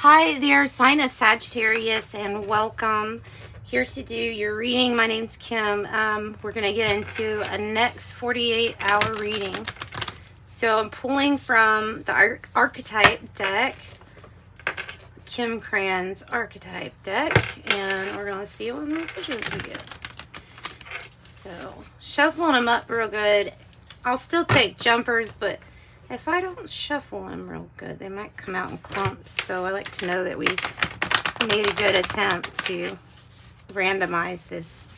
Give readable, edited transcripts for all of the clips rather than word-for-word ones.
Hi there, sign of Sagittarius, and welcome. Here to do your reading. My name's Kim. We're going to get into a next 48-hour reading. So I'm pulling from the archetype deck, Kim Cran's archetype deck, and we're going to see what messages we get. So shuffling them up real good. I'll still take jumpers, but if I don't shuffle them real good, they might come out in clumps. So I like to know that we made a good attempt to randomize this.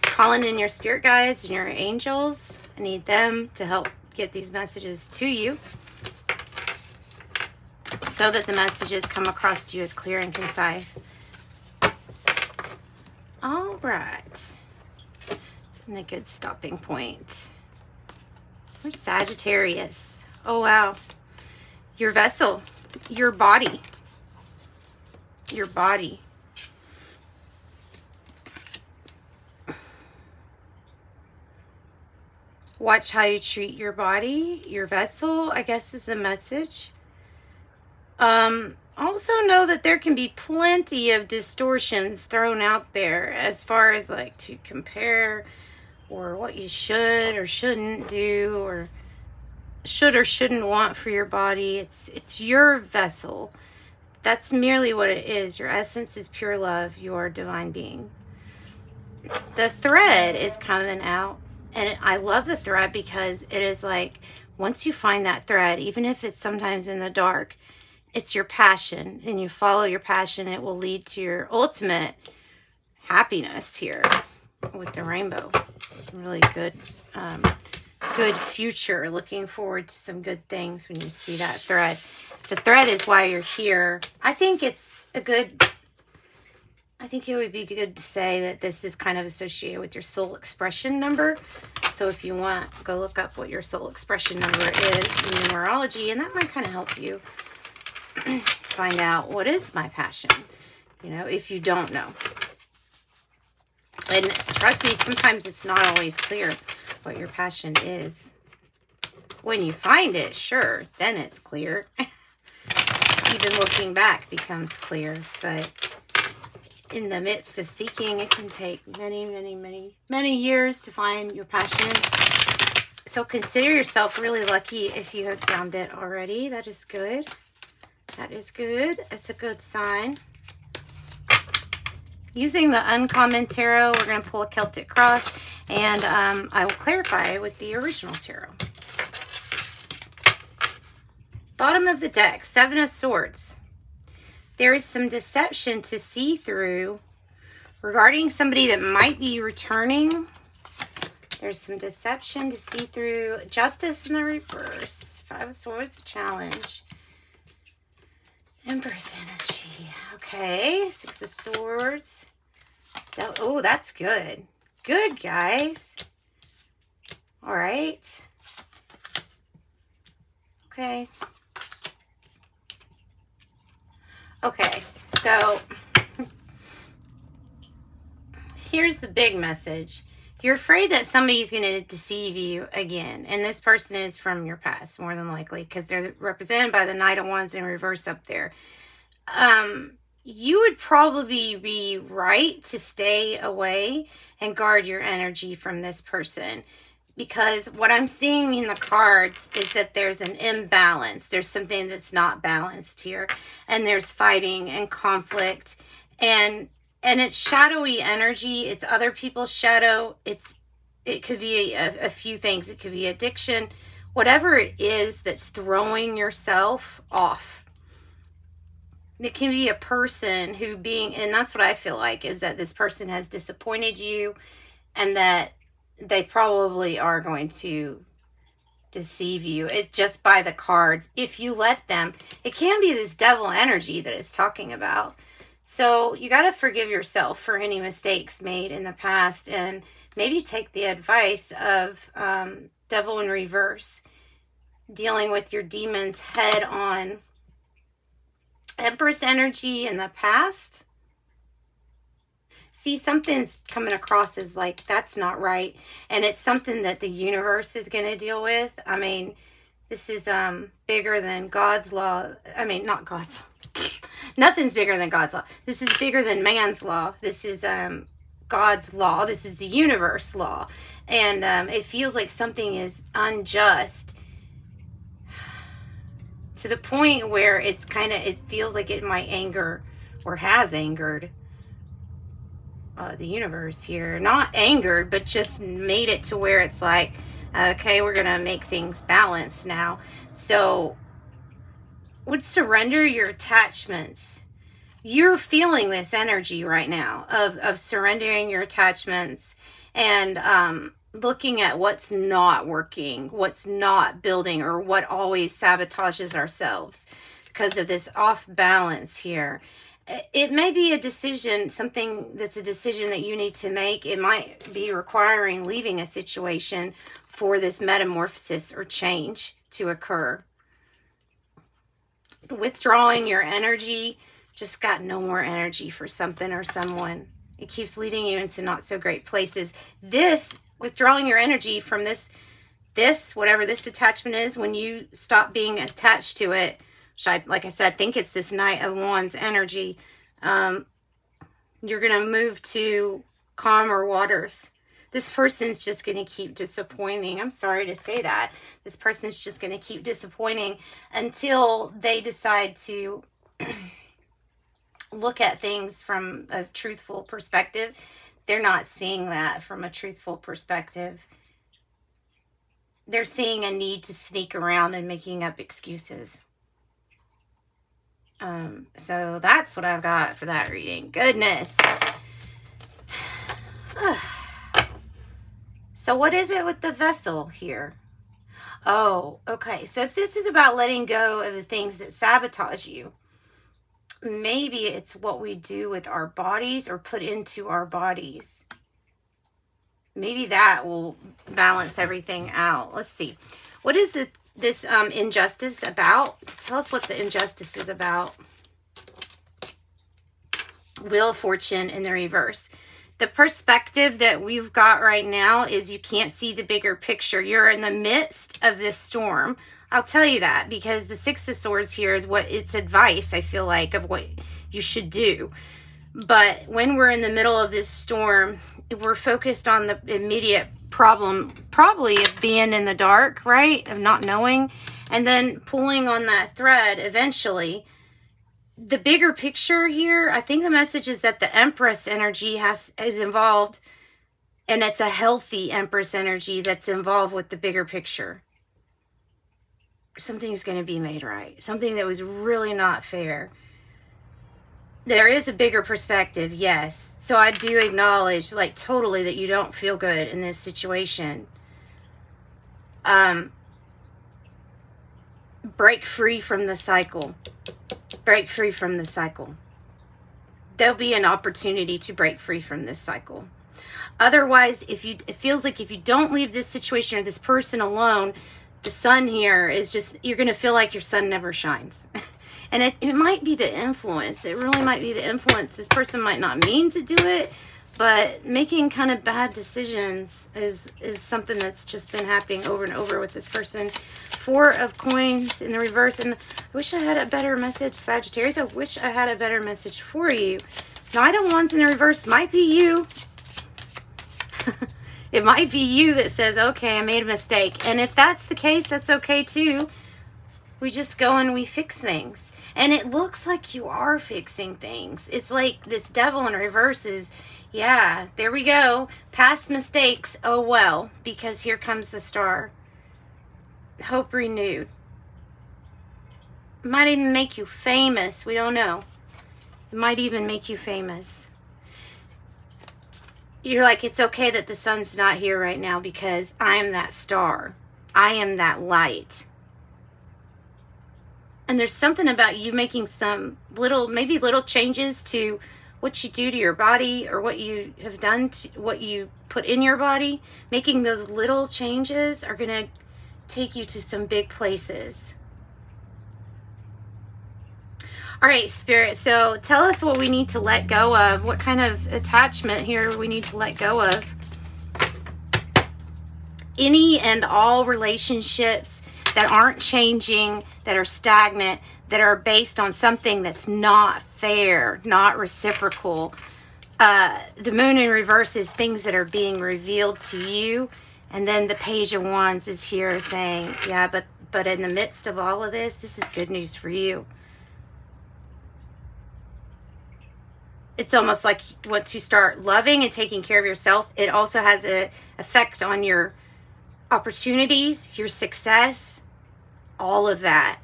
Calling in your spirit guides and your angels. I need them to help get these messages to you so that the messages come across to you as clear and concise. All right. And a good stopping point. For Sagittarius. Oh, wow. Your vessel. Your body. Your body. Watch how you treat your body. Your vessel, I guess, is the message. Also know that there can be plenty of distortions thrown out there as far as like to compare or what you should or shouldn't do or should or shouldn't want for your body. It's your vessel. That's merely what it is. Your essence is pure love. You are a divine being. The thread is coming out, and I love the thread because it is like once you find that thread, even if it's sometimes in the dark, it's your passion, and you follow your passion. It will lead to your ultimate happiness here with the rainbow. Really good good future. Looking forward to some good things when you see that thread. The thread is why you're here. I think it would be good to say that this is kind of associated with your soul expression number. So if you want, go look up what your soul expression number is in numerology, and that might kind of help you find out what is my passion, you know, if you don't know. And trust me, sometimes it's not always clear what your passion is. When you find it, sure, then it's clear. Even looking back becomes clear. But in the midst of seeking, it can take many years to find your passion. So consider yourself really lucky if you have found it already. That is good. That is good. It's a good sign. Using the Uncommon Tarot, we're going to pull a Celtic cross, and I will clarify with the original tarot. Bottom of the deck, Seven of Swords. There is some deception to see through regarding somebody that might be returning. There's some deception to see through. Justice in the reverse. Five of Swords, a challenge. Empress energy. Okay, Six of Swords. Oh, that's good. Good, guys. All right. Okay. Okay, so here's the big message. You're afraid that somebody's going to deceive you again, and this person is from your past, more than likely, because they're represented by the Knight of Wands in reverse up there. You would probably be right to stay away and guard your energy from this person, because what I'm seeing in the cards is that there's an imbalance. There's something that's not balanced here, and there's fighting and conflict, and it's shadowy energy. It's other people's shadow. It could be a few things. It could be addiction, whatever it is that's throwing yourself off. It can be a person who and that's what I feel like, is that this person has disappointed you, and that they probably are going to deceive you. It just by the cards, if you let them. It can be this devil energy that it's talking about. So you got to forgive yourself for any mistakes made in the past, and maybe take the advice of devil in reverse, dealing with your demons head on. Empress energy in the past. See, something's coming across as like, that's not right. And it's something that the universe is going to deal with. I mean, This is bigger than God's law. I mean, not God's law. Nothing's bigger than God's law. This is bigger than man's law. This is God's law. This is the universe law. And it feels like something is unjust to the point where it's kind of, it feels like it might anger or has angered the universe here. Not angered, but just made it to where it's like, okay, we're going to make things balanced now. So would surrender your attachments. You're feeling this energy right now of surrendering your attachments and looking at what's not working, what's not building, or what always sabotages ourselves because of this off balance here. It may be a decision, something that's a decision that you need to make. It might be requiring leaving a situation for this metamorphosis or change to occur. Withdrawing your energy, just got no more energy for something or someone. It keeps leading you into not so great places. This, withdrawing your energy from this, whatever this attachment is, when you stop being attached to it, which I, like I said, think it's this Knight of Wands energy, you're going to move to calmer waters. This person's just going to keep disappointing. I'm sorry to say that. This person's just going to keep disappointing until they decide to look at things from a truthful perspective. They're not seeing that from a truthful perspective. They're seeing a need to sneak around and making up excuses. So that's what I've got for that reading. Goodness. So what is it with the vessel here? Oh, okay. So if this is about letting go of the things that sabotage you, maybe it's what we do with our bodies or put into our bodies. Maybe that will balance everything out. Let's see. What is this injustice about? Tell us what the injustice is about. Wheel of Fortune in the reverse. The perspective that we've got right now is you can't see the bigger picture. You're in the midst of this storm. I'll tell you that because the Six of Swords here is what it's advice, I feel like, of what you should do. But when we're in the middle of this storm, we're focused on the immediate problem, probably of being in the dark, right? Of not knowing, and then pulling on that thread eventually. The bigger picture here, I think the message is that the Empress energy is involved, and it's a healthy Empress energy that's involved with the bigger picture. Something's going to be made right. Something that was really not fair. There is a bigger perspective, yes. So I do acknowledge, like, totally that you don't feel good in this situation. Break free from the cycle. Break free from the cycle. There'll be an opportunity to break free from this cycle. Otherwise, it feels like if you don't leave this situation or this person alone, the sun here is just, you're going to feel like your sun never shines. And it might be the influence. It really might be the influence. This person might not mean to do it, but making kind of bad decisions is something that's just been happening over and over with this person. Four of Coins in the reverse. And I wish I had a better message, Sagittarius. I wish I had a better message for you. Knight of Wands in the reverse might be you. It might be you that says, okay, I made a mistake. And if that's the case, that's okay too. We just go and we fix things. And it looks like you are fixing things. It's like this Devil in reverse is, yeah, there we go. Past mistakes, oh well, because here comes the Star. Hope renewed. It might even make you famous. We don't know. It might even make you famous. You're like, it's okay that the sun's not here right now because I am that star. I am that light. And there's something about you making some maybe little changes to what you do to your body or what you have done, what you put in your body. Making those little changes are going to take you to some big places. All right, Spirit, so tell us what we need to let go of. What kind of attachment here we need to let go of. Any and all relationships that aren't changing, that are stagnant, that are based on something that's not fair, not reciprocal. The moon in reverse is things that are being revealed to you. And then the Page of Wands is here saying, yeah, but in the midst of all of this, this is good news for you. It's almost like once you start loving and taking care of yourself, it also has an effect on your opportunities, your success, all of that.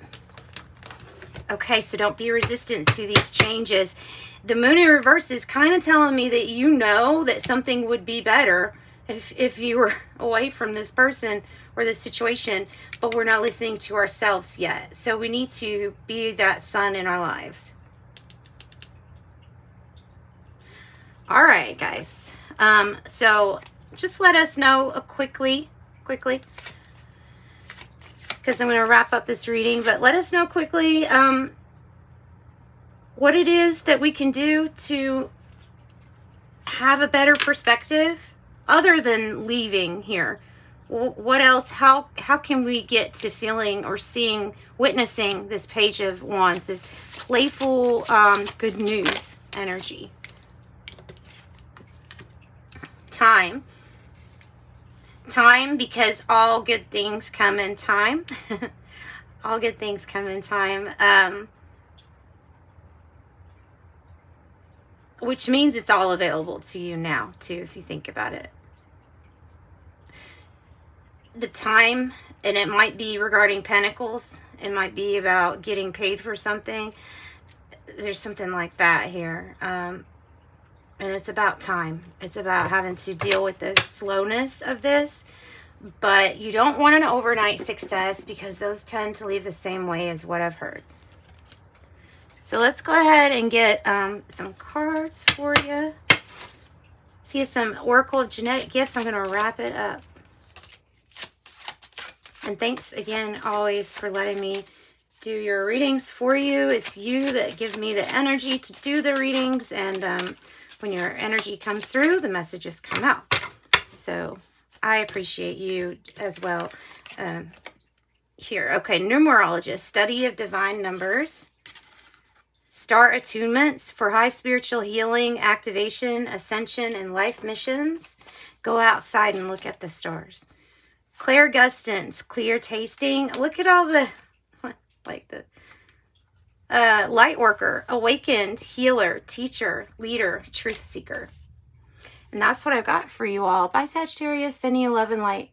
Okay, so don't be resistant to these changes. The moon in reverse is kind of telling me that you know that something would be better if you were away from this person or this situation, but we're not listening to ourselves yet. So we need to be that sun in our lives. All right, guys. So just let us know quickly, because I'm going to wrap up this reading, but let us know quickly what it is that we can do to have a better perspective other than leaving here. What else? How can we get to feeling or seeing, witnessing this Page of Wands, this playful good news energy? Time, because all good things come in time. All good things come in time, which means it's all available to you now too, if you think about it. The time, and it might be regarding Pentacles, it might be about getting paid for something. There's something like that here. And it's about time. It's about having to deal with the slowness of this. But you don't want an overnight success, because those tend to leave the same way as what I've heard. So let's go ahead and get some cards for you. See some Oracle of Genetic Gifts. I'm going to wrap it up. And thanks again always for letting me do your readings for you. It's you that give me the energy to do the readings, and when your energy comes through, the messages come out. So I appreciate you as well. Here, okay, numerologist, study of divine numbers, star attunements for high spiritual healing, activation, ascension, and life missions. Go outside and look at the stars. Clairgustance, clear tasting. Look at all the, like the light worker, awakened, healer, teacher, leader, truth seeker. And that's what I've got for you all. Bye, Sagittarius. Sending you love and light.